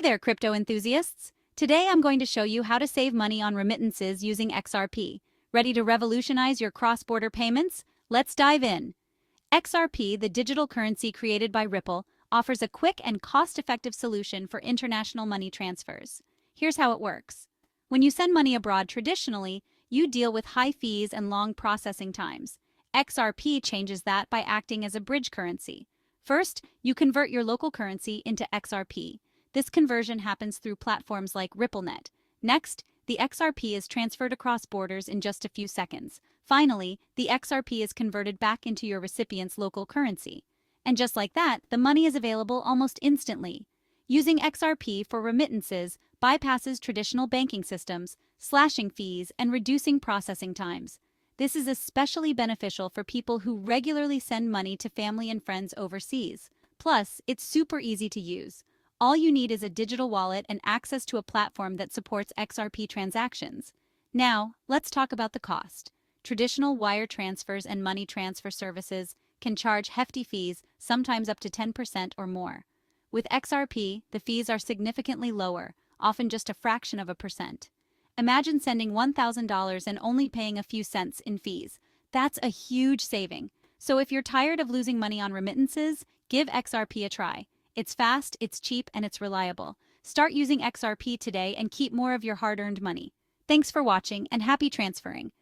there, crypto enthusiasts! Today I'm going to show you how to save money on remittances using XRP. Ready to revolutionize your cross-border payments? Let's dive in. XRP, the digital currency created by Ripple, offers a quick and cost-effective solution for international money transfers. Here's how it works. When you send money abroad traditionally, you deal with high fees and long processing times. XRP changes that by acting as a bridge currency. First, you convert your local currency into XRP. This conversion happens through platforms like RippleNet. Next, the XRP is transferred across borders in just a few seconds. Finally, the XRP is converted back into your recipient's local currency. And just like that, the money is available almost instantly. Using XRP for remittances bypasses traditional banking systems, slashing fees and reducing processing times. This is especially beneficial for people who regularly send money to family and friends overseas. Plus, it's super easy to use. All you need is a digital wallet and access to a platform that supports XRP transactions. Now, let's talk about the cost. Traditional wire transfers and money transfer services can charge hefty fees, sometimes up to 10% or more. With XRP, the fees are significantly lower, often just a fraction of a percent. Imagine sending $1,000 and only paying a few cents in fees. That's a huge saving. So if you're tired of losing money on remittances, give XRP a try. It's fast, it's cheap, and it's reliable. Start using XRP today and keep more of your hard-earned money. Thanks for watching and happy transferring.